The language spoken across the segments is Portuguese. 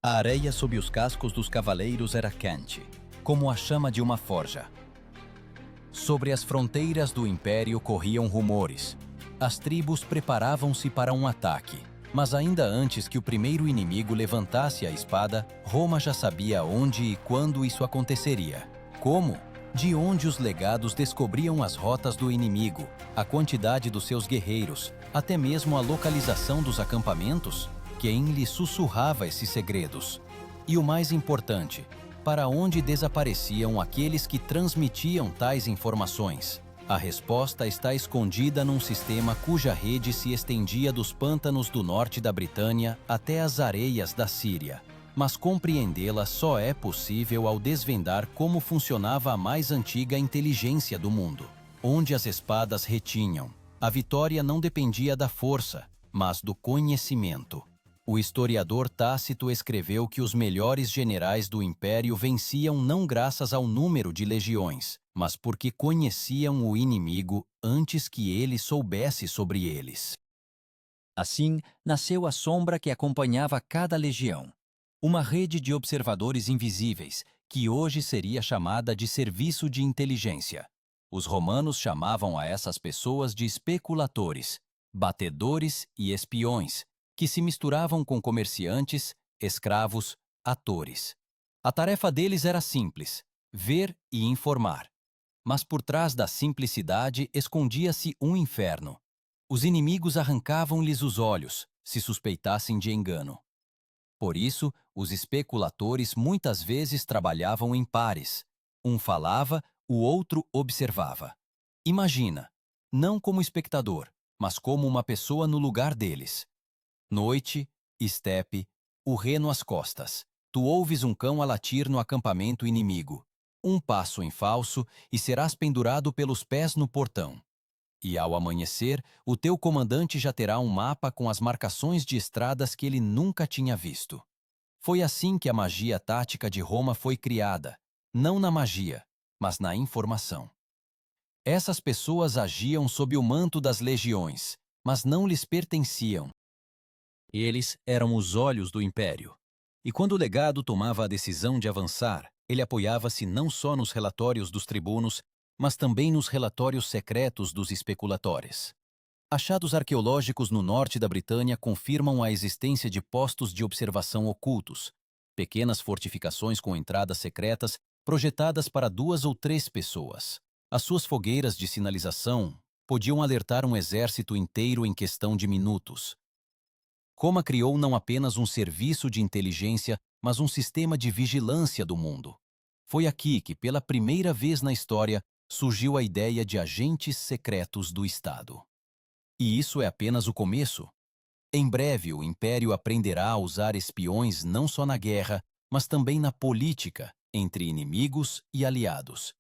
A areia sob os cascos dos cavaleiros era quente, como a chama de uma forja. Sobre as fronteiras do Império corriam rumores. As tribos preparavam-se para um ataque, mas ainda antes que o primeiro inimigo levantasse a espada, Roma já sabia onde e quando isso aconteceria. Como? De onde os legados descobriam as rotas do inimigo, a quantidade dos seus guerreiros, até mesmo a localização dos acampamentos? Quem lhe sussurrava esses segredos? E o mais importante, para onde desapareciam aqueles que transmitiam tais informações? A resposta está escondida num sistema cuja rede se estendia dos pântanos do norte da Britânia até as areias da Síria. Mas compreendê-la só é possível ao desvendar como funcionava a mais antiga inteligência do mundo, onde as espadas retinham. A vitória não dependia da força, mas do conhecimento. O historiador Tácito escreveu que os melhores generais do Império venciam não graças ao número de legiões, mas porque conheciam o inimigo antes que ele soubesse sobre eles. Assim, nasceu a sombra que acompanhava cada legião. Uma rede de observadores invisíveis, que hoje seria chamada de serviço de inteligência. Os romanos chamavam a essas pessoas de especuladores, batedores e espiões, que se misturavam com comerciantes, escravos, atores. A tarefa deles era simples: ver e informar. Mas por trás da simplicidade escondia-se um inferno. Os inimigos arrancavam-lhes os olhos, se suspeitassem de engano. Por isso, os especuladores muitas vezes trabalhavam em pares. Um falava, o outro observava. Imagina, não como espectador, mas como uma pessoa no lugar deles. Noite, estepe, o reno às costas. Tu ouves um cão a latir no acampamento inimigo. Um passo em falso e serás pendurado pelos pés no portão. E ao amanhecer, o teu comandante já terá um mapa com as marcações de estradas que ele nunca tinha visto. Foi assim que a magia tática de Roma foi criada, não na magia, mas na informação. Essas pessoas agiam sob o manto das legiões, mas não lhes pertenciam. Eles eram os olhos do Império. E quando o legado tomava a decisão de avançar, ele apoiava-se não só nos relatórios dos tribunos, mas também nos relatórios secretos dos especuladores. Achados arqueológicos no norte da Britânia confirmam a existência de postos de observação ocultos, pequenas fortificações com entradas secretas projetadas para 2 ou 3 pessoas. As suas fogueiras de sinalização podiam alertar um exército inteiro em questão de minutos. Roma criou não apenas um serviço de inteligência, mas um sistema de vigilância do mundo. Foi aqui que, pela primeira vez na história, surgiu a ideia de agentes secretos do Estado. E isso é apenas o começo. Em breve, o Império aprenderá a usar espiões não só na guerra, mas também na política, entre inimigos e aliados.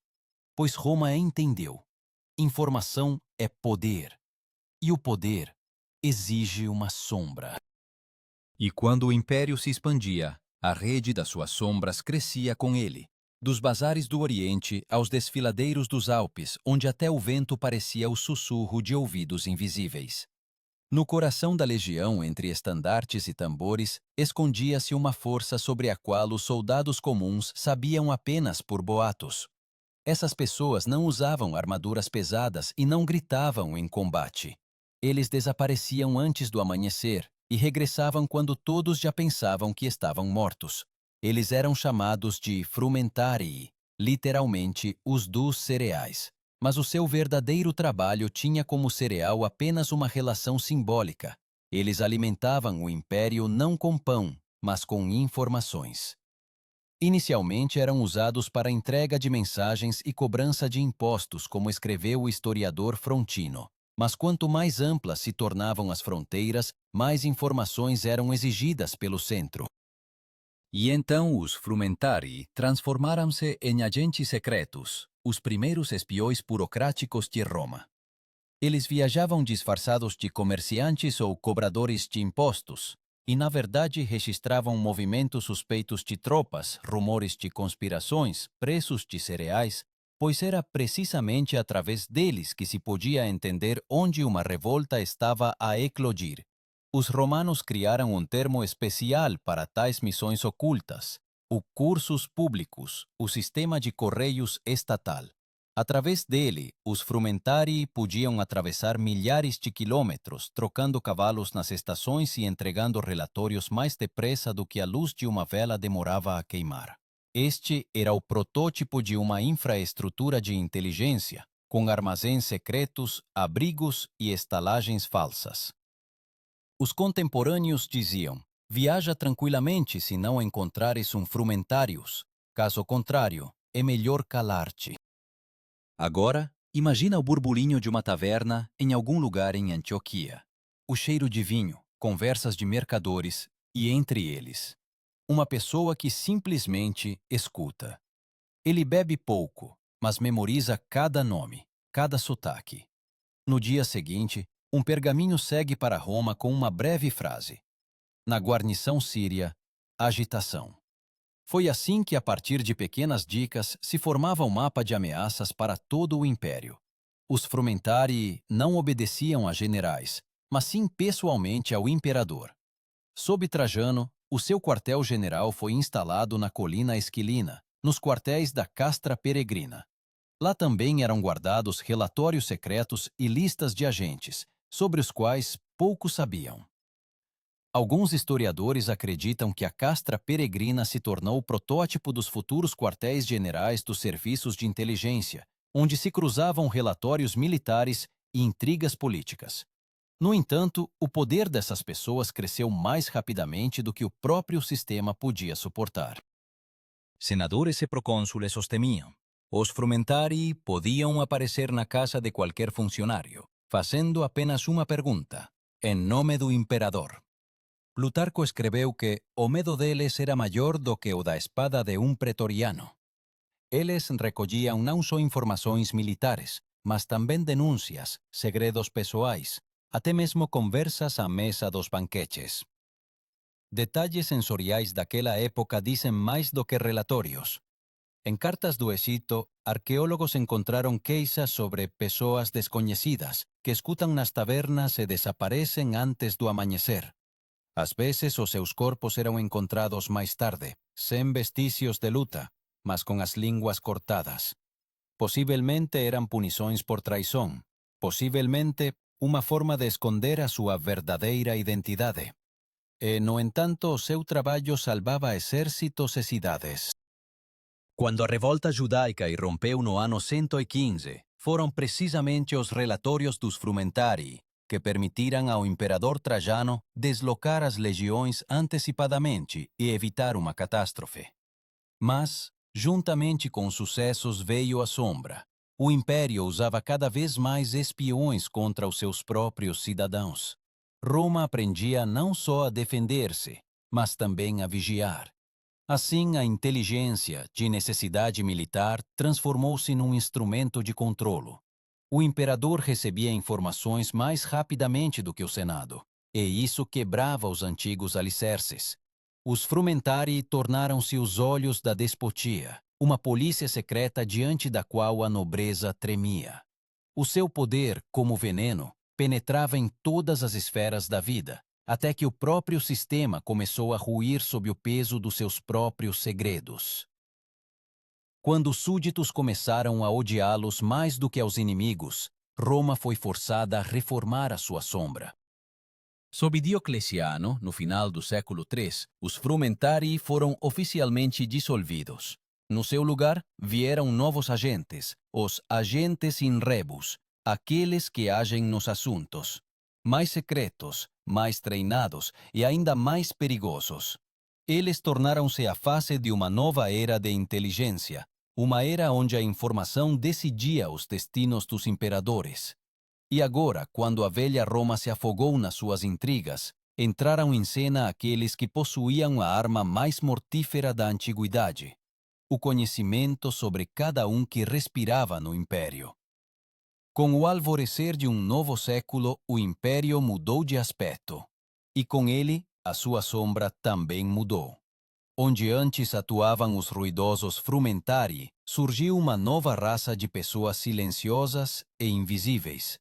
Pois Roma entendeu: informação é poder, e o poder exige uma sombra. E quando o Império se expandia, a rede das suas sombras crescia com ele. Dos bazares do Oriente aos desfiladeiros dos Alpes, onde até o vento parecia o sussurro de ouvidos invisíveis. No coração da legião, entre estandartes e tambores, escondia-se uma força sobre a qual os soldados comuns sabiam apenas por boatos. Essas pessoas não usavam armaduras pesadas e não gritavam em combate. Eles desapareciam antes do amanhecer e regressavam quando todos já pensavam que estavam mortos. Eles eram chamados de frumentarii, literalmente os dos cereais. Mas o seu verdadeiro trabalho tinha como cereal apenas uma relação simbólica. Eles alimentavam o império não com pão, mas com informações. Inicialmente eram usados para entrega de mensagens e cobrança de impostos, como escreveu o historiador Frontino. Mas quanto mais amplas se tornavam as fronteiras, mais informações eram exigidas pelo centro. E então os frumentarii transformaram-se em agentes secretos, os primeiros espiões burocráticos de Roma. Eles viajavam disfarçados de comerciantes ou cobradores de impostos, e na verdade registravam movimentos suspeitos de tropas, rumores de conspirações, preços de cereais, pois era precisamente através deles que se podia entender onde uma revolta estava a eclodir. Os romanos criaram um termo especial para tais missões ocultas, o cursus publicus, o sistema de correios estatal. Através dele, os frumentarii podiam atravessar milhares de quilômetros, trocando cavalos nas estações e entregando relatórios mais depressa do que a luz de uma vela demorava a queimar. Este era o protótipo de uma infraestrutura de inteligência, com armazéns secretos, abrigos e estalagens falsas. Os contemporâneos diziam: viaja tranquilamente se não encontrares um frumentarius. Caso contrário, é melhor calar-te. Agora, imagina o burburinho de uma taverna em algum lugar em Antioquia. O cheiro de vinho, conversas de mercadores e, entre eles, uma pessoa que simplesmente escuta. Ele bebe pouco, mas memoriza cada nome, cada sotaque. No dia seguinte, um pergaminho segue para Roma com uma breve frase: na guarnição síria, agitação. Foi assim que, a partir de pequenas dicas, se formava um mapa de ameaças para todo o império. Os frumentarii não obedeciam a generais, mas sim pessoalmente ao imperador. Sob Trajano, o seu quartel-general foi instalado na colina Esquilina, nos quartéis da Castra Peregrina. Lá também eram guardados relatórios secretos e listas de agentes, sobre os quais poucos sabiam. Alguns historiadores acreditam que a Castra Peregrina se tornou o protótipo dos futuros quartéis generais dos serviços de inteligência, onde se cruzavam relatórios militares e intrigas políticas. No entanto, o poder dessas pessoas cresceu mais rapidamente do que o próprio sistema podia suportar. Senadores e procônsules os temiam. Os frumentarii podiam aparecer na casa de qualquer funcionário, fazendo apenas uma pergunta: em nome do imperador. Plutarco escreveu que o medo deles era maior do que o da espada de um pretoriano. Eles recolhiam não só informações militares, mas também denúncias, segredos pessoais, até mesmo conversas à mesa dos banquetes. Detalhes sensoriais daquela época dizem mais do que relatórios. Em cartas do Egito, arqueólogos encontraram queixas sobre pessoas desconhecidas que escutam nas tavernas e desaparecem antes do amanhecer. Às vezes, os seus corpos eram encontrados mais tarde, sem vestícios de luta, mas com as línguas cortadas. Possivelmente eram punições por traição, possivelmente uma forma de esconder a sua verdadeira identidade. E, no entanto, o seu trabalho salvava exércitos e cidades. Quando a revolta judaica irrompeu no ano 115, foram precisamente os relatórios dos frumentarii que permitiram ao imperador Trajano deslocar as legiões antecipadamente e evitar uma catástrofe. Mas, juntamente com os sucessos veio a sombra. O império usava cada vez mais espiões contra os seus próprios cidadãos. Roma aprendia não só a defender-se, mas também a vigiar. Assim, a inteligência, de necessidade militar, transformou-se num instrumento de controlo. O imperador recebia informações mais rapidamente do que o Senado, e isso quebrava os antigos alicerces. Os frumentarii tornaram-se os olhos da despotia, uma polícia secreta diante da qual a nobreza tremia. O seu poder, como veneno, penetrava em todas as esferas da vida, até que o próprio sistema começou a ruir sob o peso dos seus próprios segredos. Quando os súditos começaram a odiá-los mais do que aos inimigos, Roma foi forçada a reformar a sua sombra. Sob Diocleciano, no final do século III, os frumentarii foram oficialmente dissolvidos. No seu lugar, vieram novos agentes, os agentes in rebus, aqueles que agem nos assuntos, mais secretos, mais treinados e ainda mais perigosos. Eles tornaram-se a face de uma nova era de inteligência, uma era onde a informação decidia os destinos dos imperadores. E agora, quando a velha Roma se afogou nas suas intrigas, entraram em cena aqueles que possuíam a arma mais mortífera da antiguidade: o conhecimento sobre cada um que respirava no império. Com o alvorecer de um novo século, o império mudou de aspecto. E com ele, a sua sombra também mudou. Onde antes atuavam os ruidosos frumentarii, surgiu uma nova raça de pessoas silenciosas e invisíveis.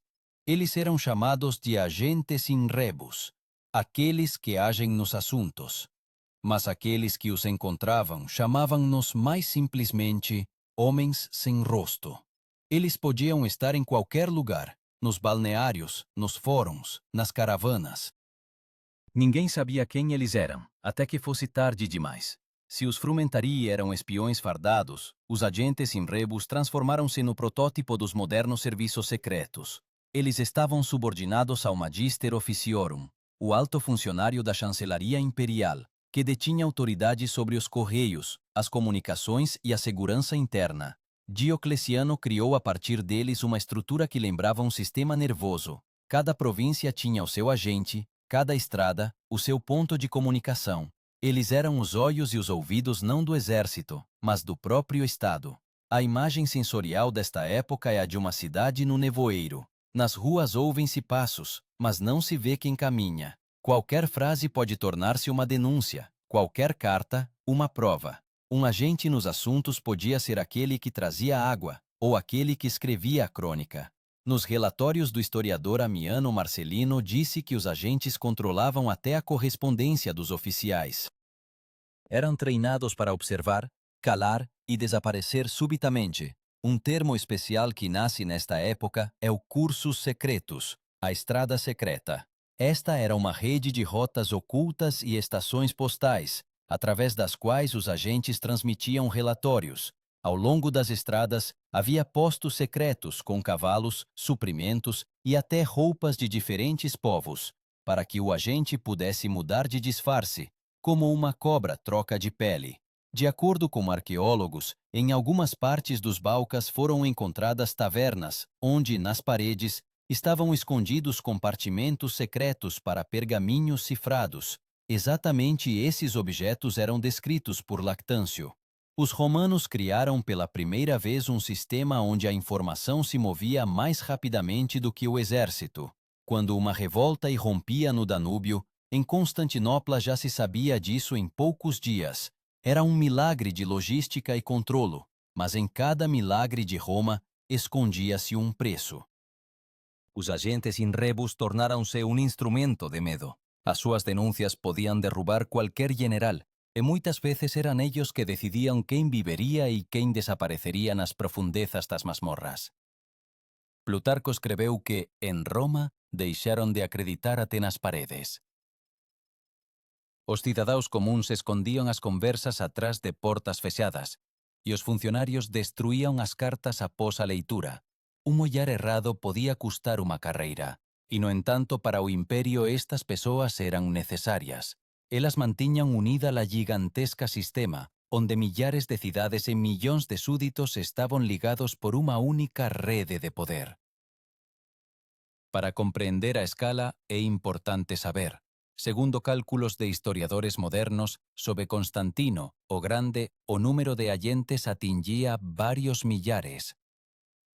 Eles eram chamados de agentes in rebus. aqueles que agem nos assuntos. Mas aqueles que os encontravam chamavam-nos mais simplesmente homens sem rosto. Eles podiam estar em qualquer lugar, nos balneários, nos fóruns, nas caravanas. Ninguém sabia quem eles eram, até que fosse tarde demais. Se os Frumentarii eram espiões fardados, os agentes in rebus transformaram-se no protótipo dos modernos serviços secretos. Eles estavam subordinados ao Magister Officiorum, o alto funcionário da chancelaria imperial, que detinha autoridade sobre os correios, as comunicações e a segurança interna. Diocleciano criou a partir deles uma estrutura que lembrava um sistema nervoso. Cada província tinha o seu agente, cada estrada, o seu ponto de comunicação. Eles eram os olhos e os ouvidos não do exército, mas do próprio Estado. A imagem sensorial desta época é a de uma cidade no nevoeiro. Nas ruas ouvem-se passos, mas não se vê quem caminha. Qualquer frase pode tornar-se uma denúncia, qualquer carta, uma prova. Um agente nos assuntos podia ser aquele que trazia água, ou aquele que escrevia a crônica. Nos relatórios do historiador Amiano Marcelino disse que os agentes controlavam até a correspondência dos oficiais. Eram treinados para observar, calar e desaparecer subitamente. Um termo especial que nasce nesta época é o cursus secretus, a estrada secreta. Esta era uma rede de rotas ocultas e estações postais, através das quais os agentes transmitiam relatórios. Ao longo das estradas, havia postos secretos com cavalos, suprimentos e até roupas de diferentes povos, para que o agente pudesse mudar de disfarce, como uma cobra troca de pele. De acordo com arqueólogos, em algumas partes dos Balcãs foram encontradas tavernas, onde, nas paredes, estavam escondidos compartimentos secretos para pergaminhos cifrados. Exatamente esses objetos eram descritos por Lactâncio. Os romanos criaram pela primeira vez um sistema onde a informação se movia mais rapidamente do que o exército. Quando uma revolta irrompia no Danúbio, em Constantinopla já se sabia disso em poucos dias. Era um milagre de logística e controlo, mas em cada milagre de Roma escondia-se um preço. Os agentes in rebus tornaram-se um instrumento de medo. As suas denúncias podiam derrubar qualquer general, e muitas vezes eram eles que decidiam quem viveria e quem desapareceria nas profundezas das masmorras. Plutarco escreveu que, em Roma, deixaram de acreditar até nas paredes. Os cidadãos comuns escondiam as conversas atrás de portas fechadas, e os funcionários destruíam as cartas após a leitura. Um olhar errado podia custar uma carreira. E, no entanto, para o Império estas pessoas eram necessárias. Elas mantinham unida a gigantesca sistema, onde milhares de cidades e milhões de súditos estavam ligados por uma única rede de poder. Para compreender a escala, é importante saber. Segundo cálculos de historiadores modernos, sob Constantino, o Grande, o número de agentes atingia vários millares.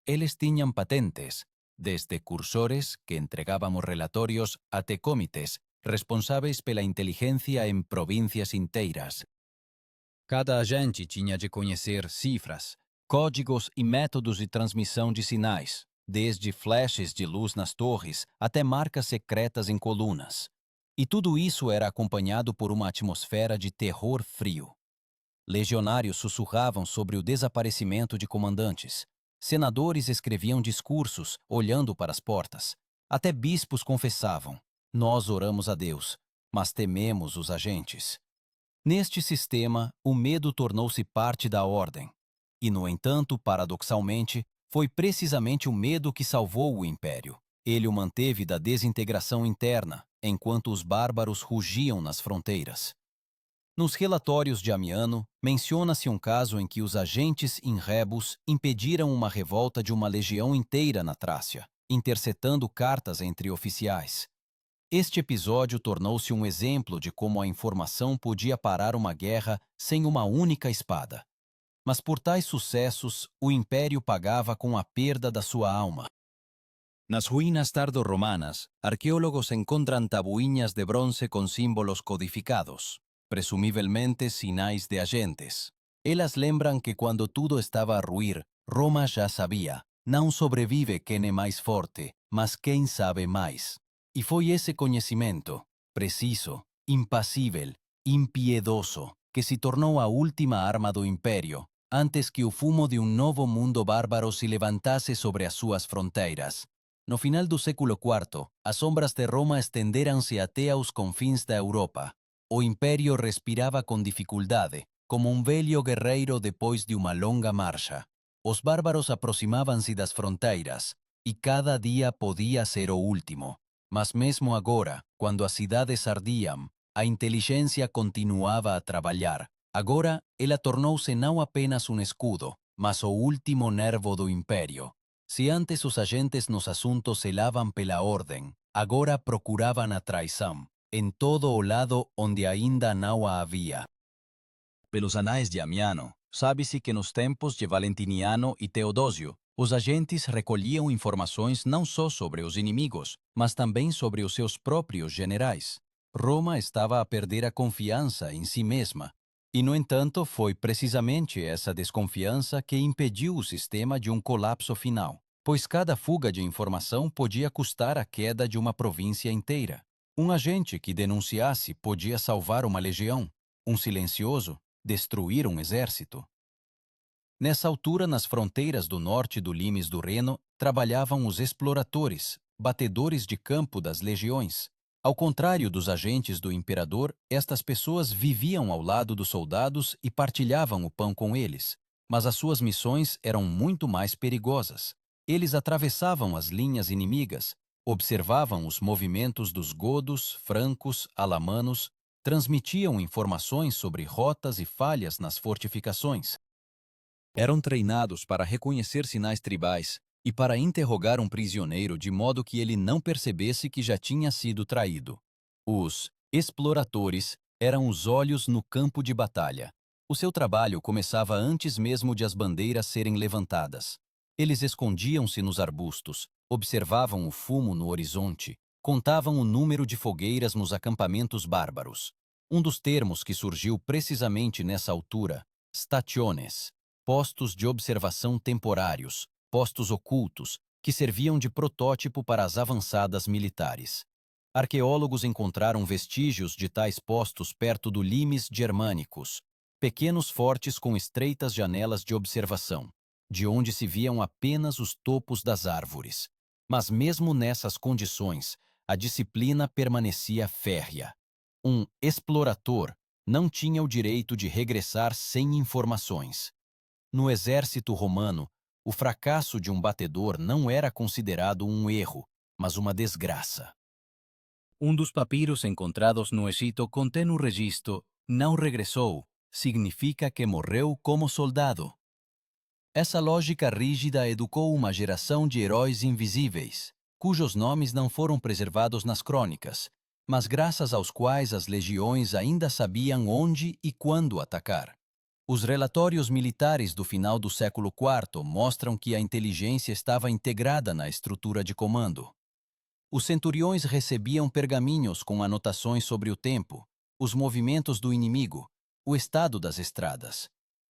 Eles tinham patentes, desde cursores, que entregavam os relatórios, até comités, responsáveis pela inteligência em províncias inteiras. Cada agente tinha de conhecer cifras, códigos e métodos de transmissão de sinais, desde flashes de luz nas torres até marcas secretas em colunas. E tudo isso era acompanhado por uma atmosfera de terror frio. Legionários sussurravam sobre o desaparecimento de comandantes. Senadores escreviam discursos, olhando para as portas. Até bispos confessavam: nós oramos a Deus, mas tememos os agentes. Neste sistema, o medo tornou-se parte da ordem. E, no entanto, paradoxalmente, foi precisamente o medo que salvou o Império. Ele o manteve da desintegração interna, enquanto os bárbaros rugiam nas fronteiras. Nos relatórios de Amiano, menciona-se um caso em que os agentes in rebus impediram uma revolta de uma legião inteira na Trácia, interceptando cartas entre oficiais. Este episódio tornou-se um exemplo de como a informação podia parar uma guerra sem uma única espada. Mas por tais sucessos, o Império pagava com a perda da sua alma. Nas ruínas tardo-romanas, arqueólogos encontram tabuinhas de bronze com símbolos codificados, presumivelmente sinais de agentes. Elas lembram que quando tudo estava a ruir, Roma já sabia: não sobrevive quem é mais forte, mas quem sabe mais. E foi esse conhecimento, preciso, impassível, impiedoso, que se tornou a última arma do Império, antes que o fumo de um novo mundo bárbaro se levantasse sobre as suas fronteiras. No final do século IV, as sombras de Roma estenderam-se até aos confins da Europa. O Império respirava com dificuldade, como um velho guerreiro depois de uma longa marcha. Os bárbaros aproximavam-se das fronteiras, e cada dia podia ser o último. Mas mesmo agora, quando as cidades ardiam, a inteligência continuava a trabalhar. Agora, ela tornou-se não apenas um escudo, mas o último nervo do Império. Se antes os agentes nos assuntos zelavam pela ordem, agora procuravam a traição, em todo o lado onde ainda não a havia. Pelos anais de Amiano, sabe-se que nos tempos de Valentiniano e Teodósio, os agentes recolhiam informações não só sobre os inimigos, mas também sobre os seus próprios generais. Roma estava a perder a confiança em si mesma. E, no entanto, foi precisamente essa desconfiança que impediu o sistema de um colapso final, pois cada fuga de informação podia custar a queda de uma província inteira. Um agente que denunciasse podia salvar uma legião, um silencioso, destruir um exército. Nessa altura, nas fronteiras do norte do Limes do Reno, trabalhavam os exploradores, batedores de campo das legiões. Ao contrário dos agentes do imperador, estas pessoas viviam ao lado dos soldados e partilhavam o pão com eles. Mas as suas missões eram muito mais perigosas. Eles atravessavam as linhas inimigas, observavam os movimentos dos godos, francos, alamanos, transmitiam informações sobre rotas e falhas nas fortificações. Eram treinados para reconhecer sinais tribais e para interrogar um prisioneiro de modo que ele não percebesse que já tinha sido traído. Os exploradores eram os olhos no campo de batalha. O seu trabalho começava antes mesmo de as bandeiras serem levantadas. Eles escondiam-se nos arbustos, observavam o fumo no horizonte, contavam o número de fogueiras nos acampamentos bárbaros. Um dos termos que surgiu precisamente nessa altura, stationes, postos de observação temporários, postos ocultos, que serviam de protótipo para as avançadas militares. Arqueólogos encontraram vestígios de tais postos perto do Limes Germanicus, pequenos fortes com estreitas janelas de observação, de onde se viam apenas os topos das árvores. Mas mesmo nessas condições, a disciplina permanecia férrea. Um explorador não tinha o direito de regressar sem informações. No exército romano, o fracasso de um batedor não era considerado um erro, mas uma desgraça. Um dos papiros encontrados no Egito contém o registro "não regressou", significa que morreu como soldado. Essa lógica rígida educou uma geração de heróis invisíveis, cujos nomes não foram preservados nas crônicas, mas graças aos quais as legiões ainda sabiam onde e quando atacar. Os relatórios militares do final do século IV mostram que a inteligência estava integrada na estrutura de comando. Os centuriões recebiam pergaminhos com anotações sobre o tempo, os movimentos do inimigo, o estado das estradas.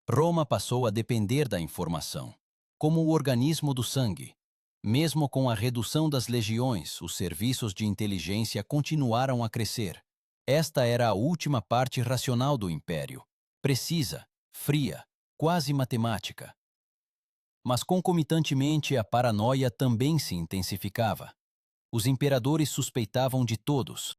Roma passou a depender da informação, como o organismo do sangue. Mesmo com a redução das legiões, os serviços de inteligência continuaram a crescer. Esta era a última parte racional do império, precisa, fria, quase matemática. Mas concomitantemente a paranoia também se intensificava. Os imperadores suspeitavam de todos.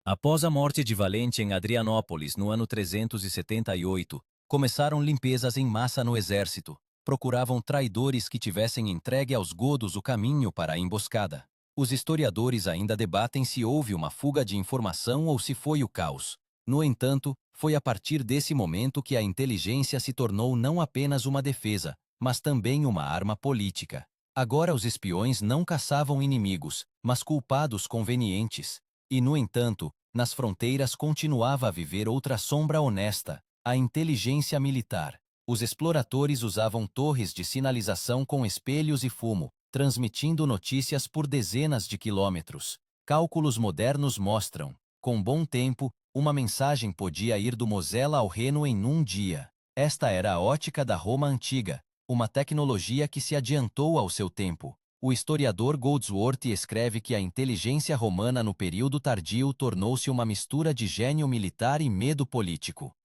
Após a morte de Valente em Adrianópolis no ano 378, começaram limpezas em massa no exército. Procuravam traidores que tivessem entregue aos godos o caminho para a emboscada. Os historiadores ainda debatem se houve uma fuga de informação ou se foi o caos. No entanto, foi a partir desse momento que a inteligência se tornou não apenas uma defesa, mas também uma arma política. Agora os espiões não caçavam inimigos, mas culpados convenientes. E, no entanto, nas fronteiras continuava a viver outra sombra honesta, a inteligência militar. Os exploradores usavam torres de sinalização com espelhos e fumo, transmitindo notícias por dezenas de quilômetros. Cálculos modernos mostram, com bom tempo, uma mensagem podia ir do Mosela ao Reno em um dia. Esta era a ótica da Roma antiga, uma tecnologia que se adiantou ao seu tempo. O historiador Goldsworthy escreve que a inteligência romana no período tardio tornou-se uma mistura de gênio militar e medo político.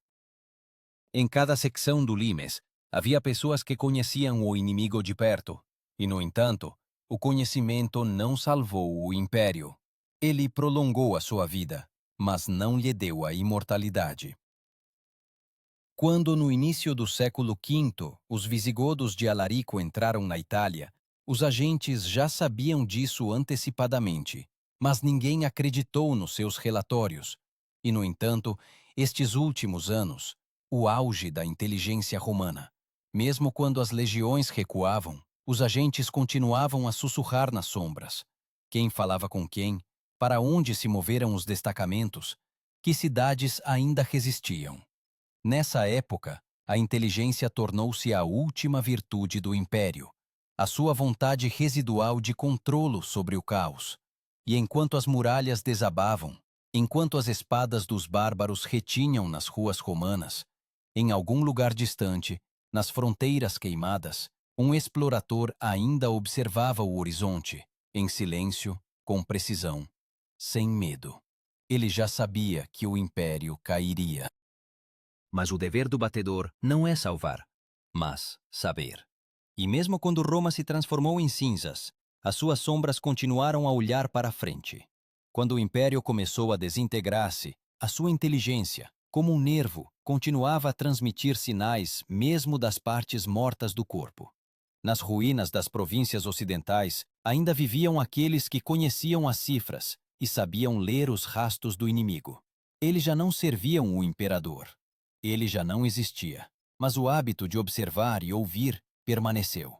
Em cada secção do limes, havia pessoas que conheciam o inimigo de perto, e, no entanto, o conhecimento não salvou o império. Ele prolongou a sua vida, mas não lhe deu a imortalidade. Quando, no início do século V, os visigodos de Alarico entraram na Itália, os agentes já sabiam disso antecipadamente, mas ninguém acreditou nos seus relatórios. E, no entanto, estes últimos anos, o auge da inteligência romana. Mesmo quando as legiões recuavam, os agentes continuavam a sussurrar nas sombras. Quem falava com quem? Para onde se moveram os destacamentos? Que cidades ainda resistiam? Nessa época, a inteligência tornou-se a última virtude do império, a sua vontade residual de controlo sobre o caos. E enquanto as muralhas desabavam, enquanto as espadas dos bárbaros retinham nas ruas romanas, em algum lugar distante, nas fronteiras queimadas, um explorador ainda observava o horizonte, em silêncio, com precisão, sem medo. Ele já sabia que o império cairia. Mas o dever do batedor não é salvar, mas saber. E mesmo quando Roma se transformou em cinzas, as suas sombras continuaram a olhar para a frente. Quando o império começou a desintegrar-se, a sua inteligência, como um nervo, continuava a transmitir sinais mesmo das partes mortas do corpo. Nas ruínas das províncias ocidentais, ainda viviam aqueles que conheciam as cifras e sabiam ler os rastros do inimigo. Eles já não serviam o imperador. Ele já não existia, mas o hábito de observar e ouvir permaneceu.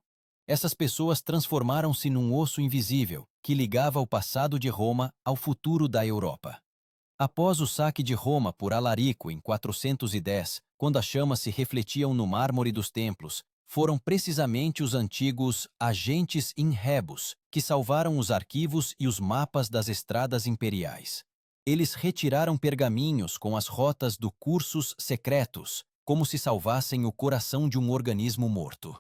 Essas pessoas transformaram-se num osso invisível que ligava o passado de Roma ao futuro da Europa. Após o saque de Roma por Alarico em 410, quando as chamas se refletiam no mármore dos templos, foram precisamente os antigos agentes in rebus que salvaram os arquivos e os mapas das estradas imperiais. Eles retiraram pergaminhos com as rotas do cursus secretos, como se salvassem o coração de um organismo morto.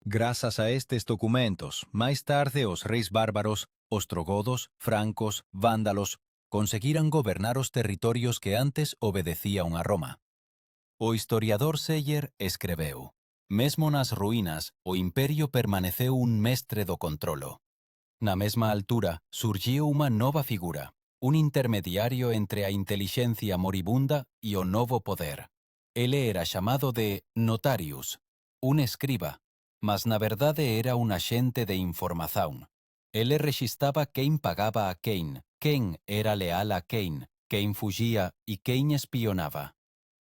Graças a estes documentos, mais tarde os reis bárbaros, ostrogodos, francos, vándalos, conseguiram governar os territórios que antes obedeciam a Roma. O historiador Seyer escreveu: mesmo nas ruínas, o império permaneceu un mestre do controlo. Na mesma altura, surgiu uma nova figura, un intermediario entre a inteligencia moribunda e o novo poder. Ele era chamado de notarius, un escriba, mas na verdade era un agente de informação. Ele registrava quem pagava a quem era leal a quem fugia e quem espionava.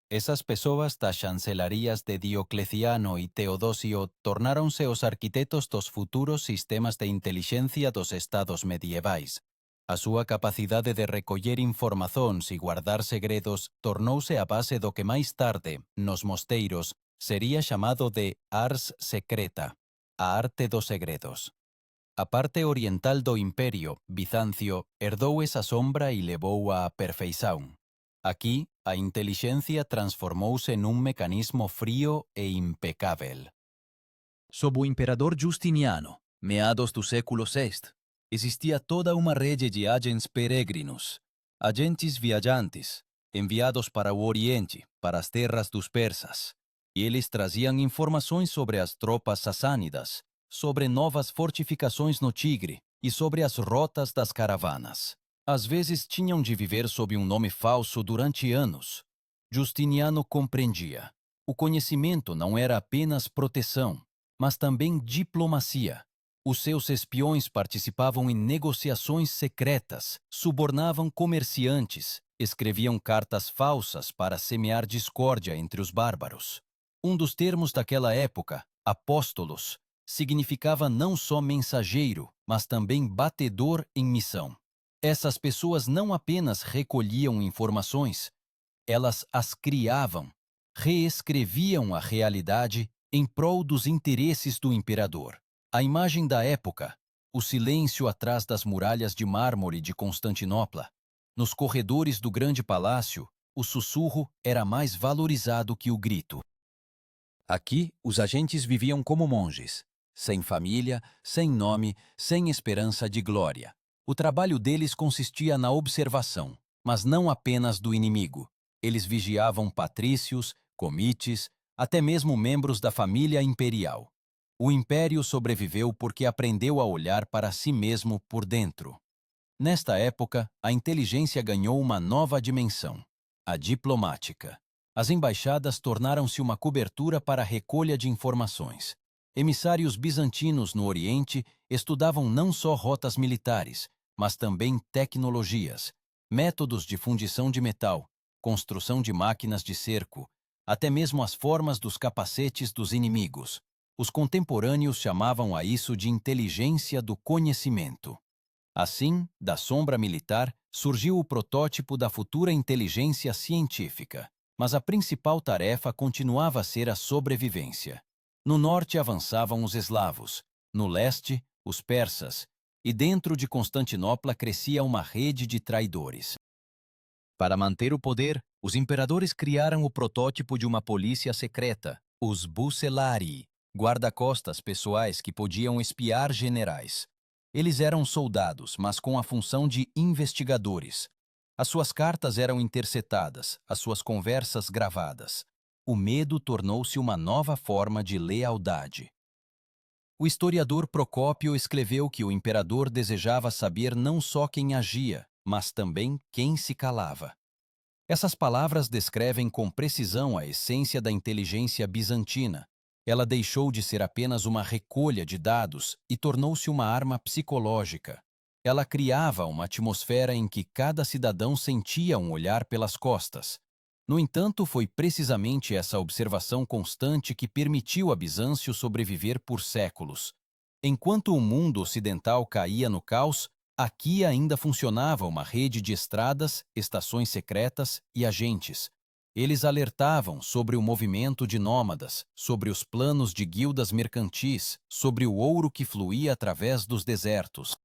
Esas pessoas das chancelarias de Diocleciano e Teodosio tornaron-se os arquitetos dos futuros sistemas de inteligencia dos estados medievais. A súa capacidade de recoller informazóns e guardar segredos tornouse a base do que máis tarde, nos mosteiros, sería chamado de ars secreta, a arte dos segredos. A parte oriental do imperio, Bizancio, herdou esa sombra e levou-a á perfeição. Aquí, a inteligencia transformouse num mecanismo frío e impecável. Sob o imperador Justiniano, meados do século VI, existia toda uma rede de agentes peregrinos, agentes viajantes, enviados para o Oriente, para as terras dos persas. E eles traziam informações sobre as tropas sassânidas, sobre novas fortificações no Tigre e sobre as rotas das caravanas. Às vezes tinham de viver sob um nome falso durante anos. Justiniano compreendia. O conhecimento não era apenas proteção, mas também diplomacia. Os seus espiões participavam em negociações secretas, subornavam comerciantes, escreviam cartas falsas para semear discórdia entre os bárbaros. Um dos termos daquela época, apóstolos, significava não só mensageiro, mas também batedor em missão. Essas pessoas não apenas recolhiam informações, elas as criavam, reescreviam a realidade em prol dos interesses do imperador. A imagem da época, o silêncio atrás das muralhas de mármore de Constantinopla, nos corredores do grande palácio, o sussurro era mais valorizado que o grito. Aqui, os agentes viviam como monges, sem família, sem nome, sem esperança de glória. O trabalho deles consistia na observação, mas não apenas do inimigo. Eles vigiavam patrícios, comites, até mesmo membros da família imperial. O império sobreviveu porque aprendeu a olhar para si mesmo por dentro. Nesta época, a inteligência ganhou uma nova dimensão, a diplomática. As embaixadas tornaram-se uma cobertura para a recolha de informações. Emissários bizantinos no Oriente estudavam não só rotas militares, mas também tecnologias, métodos de fundição de metal, construção de máquinas de cerco, até mesmo as formas dos capacetes dos inimigos. Os contemporâneos chamavam a isso de inteligência do conhecimento. Assim, da sombra militar, surgiu o protótipo da futura inteligência científica. Mas a principal tarefa continuava a ser a sobrevivência. No norte avançavam os eslavos, no leste, os persas, e dentro de Constantinopla crescia uma rede de traidores. Para manter o poder, os imperadores criaram o protótipo de uma polícia secreta, os bucellarii, guarda-costas pessoais que podiam espiar generais. Eles eram soldados, mas com a função de investigadores. As suas cartas eram interceptadas, as suas conversas gravadas. O medo tornou-se uma nova forma de lealdade. O historiador Procópio escreveu que o imperador desejava saber não só quem agia, mas também quem se calava. Essas palavras descrevem com precisão a essência da inteligência bizantina. Ela deixou de ser apenas uma recolha de dados e tornou-se uma arma psicológica. Ela criava uma atmosfera em que cada cidadão sentia um olhar pelas costas. No entanto, foi precisamente essa observação constante que permitiu a Bizâncio sobreviver por séculos. Enquanto o mundo ocidental caía no caos, aqui ainda funcionava uma rede de estradas, estações secretas e agentes. Eles alertavam sobre o movimento de nômadas, sobre os planos de guildas mercantis, sobre o ouro que fluía através dos desertos.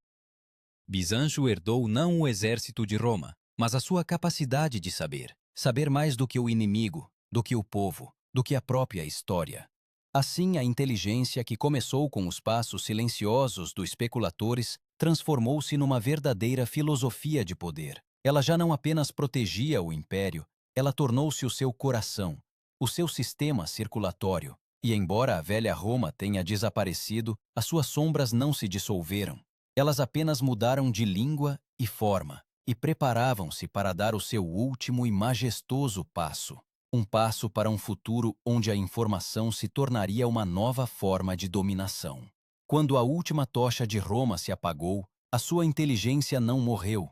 Bizâncio herdou não o exército de Roma, mas a sua capacidade de saber mais do que o inimigo, do que o povo, do que a própria história. Assim, a inteligência que começou com os passos silenciosos dos especuladores transformou-se numa verdadeira filosofia de poder. Ela já não apenas protegia o império, ela tornou-se o seu coração, o seu sistema circulatório. E embora a velha Roma tenha desaparecido, as suas sombras não se dissolveram. Elas apenas mudaram de língua e forma, e preparavam-se para dar o seu último e majestoso passo. Um passo para um futuro onde a informação se tornaria uma nova forma de dominação. Quando a última tocha de Roma se apagou, a sua inteligência não morreu.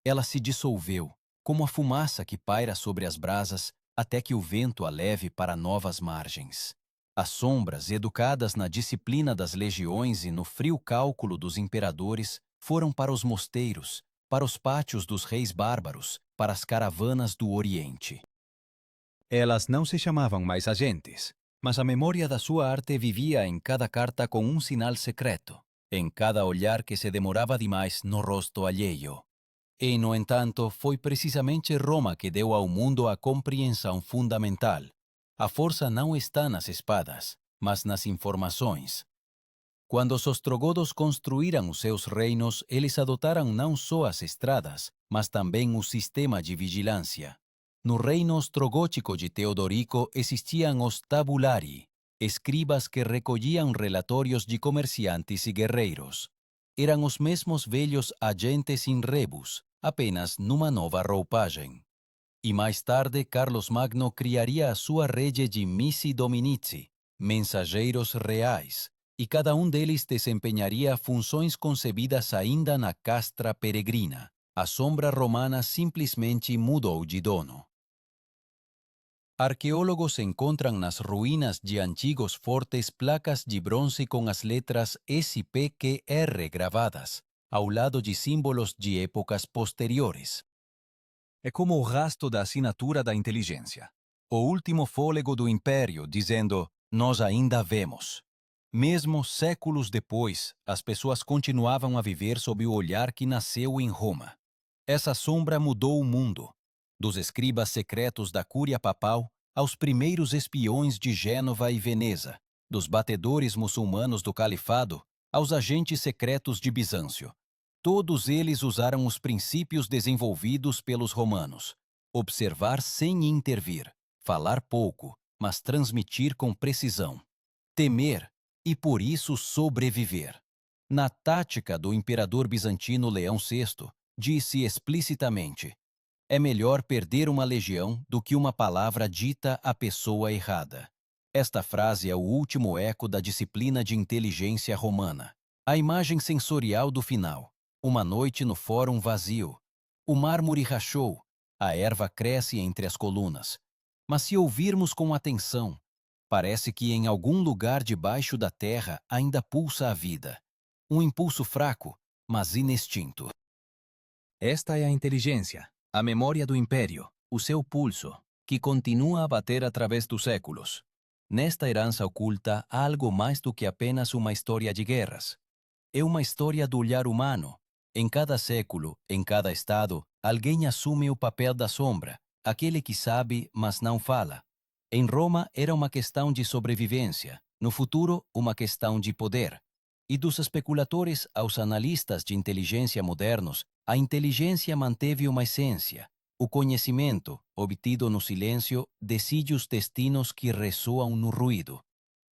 Ela se dissolveu, como a fumaça que paira sobre as brasas até que o vento a leve para novas margens. As sombras, educadas na disciplina das legiões e no frio cálculo dos imperadores, foram para os mosteiros, para os pátios dos reis bárbaros, para as caravanas do Oriente. Elas não se chamavam mais agentes, mas a memória da sua arte vivia em cada carta com um sinal secreto, em cada olhar que se demorava demais no rosto alheio. E, no entanto, foi precisamente Roma que deu ao mundo a compreensão fundamental. A força não está nas espadas, mas nas informações. Quando os ostrogodos construíram os seus reinos, eles adotaram não só as estradas, mas também o sistema de vigilância. No reino ostrogótico de Teodorico existiam os tabulari, escribas que recolhiam relatórios de comerciantes e guerreiros. Eram os mesmos velhos agentes in rebus, apenas numa nova roupagem. E mais tarde, Carlos Magno criaria a sua rede de missi dominici, mensageiros reais, e cada um deles desempenharia funções concebidas ainda na castra peregrina. A sombra romana simplesmente mudou de dono. Arqueólogos encontram nas ruínas de antigos fortes placas de bronze com as letras SPQR gravadas, ao lado de símbolos de épocas posteriores. É como o rastro da assinatura da inteligência, o último fôlego do império dizendo, nós ainda vemos. Mesmo séculos depois, as pessoas continuavam a viver sob o olhar que nasceu em Roma. Essa sombra mudou o mundo, dos escribas secretos da Cúria Papal aos primeiros espiões de Gênova e Veneza, dos batedores muçulmanos do califado aos agentes secretos de Bizâncio. Todos eles usaram os princípios desenvolvidos pelos romanos: observar sem intervir, falar pouco, mas transmitir com precisão, temer e por isso sobreviver. Na tática do imperador bizantino Leão VI, disse explicitamente: é melhor perder uma legião do que uma palavra dita à pessoa errada. Esta frase é o último eco da disciplina de inteligência romana. A imagem sensorial do final. Uma noite no fórum vazio. O mármore rachou, a erva cresce entre as colunas. Mas se ouvirmos com atenção, parece que em algum lugar debaixo da terra ainda pulsa a vida. Um impulso fraco, mas inextinto. Esta é a inteligência, a memória do império, o seu pulso, que continua a bater através dos séculos. Nesta herança oculta há algo mais do que apenas uma história de guerras. É uma história do olhar humano. Em cada século, em cada estado, alguém assume o papel da sombra, aquele que sabe, mas não fala. Em Roma era uma questão de sobrevivência, no futuro, uma questão de poder. E dos especuladores aos analistas de inteligência modernos, a inteligência manteve uma essência. O conhecimento, obtido no silêncio, decide os destinos que ressoam no ruído.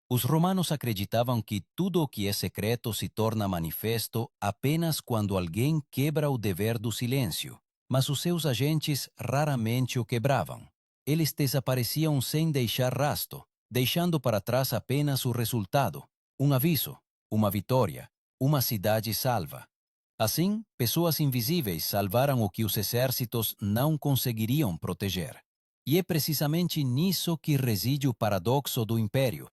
Os romanos acreditavam que tudo o que é secreto se torna manifesto apenas quando alguém quebra o dever do silêncio, mas os seus agentes raramente o quebravam. Eles desapareciam sem deixar rastro, deixando para trás apenas o resultado, um aviso, uma vitória, uma cidade salva. Assim, pessoas invisíveis salvaram o que os exércitos não conseguiriam proteger. E é precisamente nisso que reside o paradoxo do império.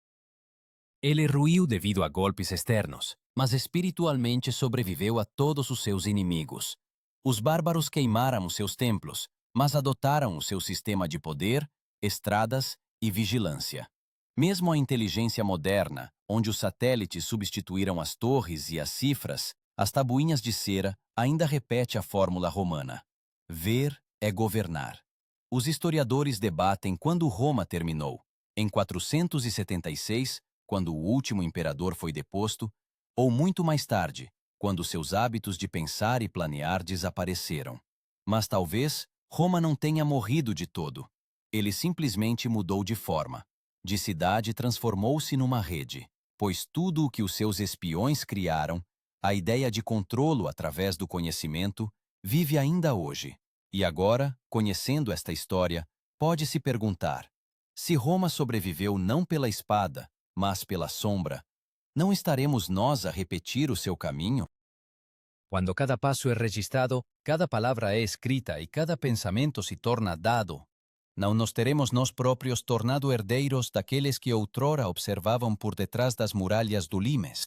Ele ruiu devido a golpes externos, mas espiritualmente sobreviveu a todos os seus inimigos. Os bárbaros queimaram os seus templos, mas adotaram o seu sistema de poder, estradas e vigilância. Mesmo a inteligência moderna, onde os satélites substituíram as torres e as cifras, as tabuinhas de cera ainda repete a fórmula romana. Ver é governar. Os historiadores debatem quando Roma terminou, em 476, quando o último imperador foi deposto, ou muito mais tarde, quando seus hábitos de pensar e planear desapareceram. Mas talvez Roma não tenha morrido de todo. Ele simplesmente mudou de forma. De cidade transformou-se numa rede, pois tudo o que os seus espiões criaram, a ideia de controlo através do conhecimento, vive ainda hoje. E agora, conhecendo esta história, pode-se perguntar: se Roma sobreviveu não pela espada, mas pela sombra, não estaremos nós a repetir o seu caminho? Quando cada passo é registrado, cada palavra é escrita e cada pensamento se torna dado, não nos teremos nós próprios tornado herdeiros daqueles que outrora observavam por detrás das muralhas do limes.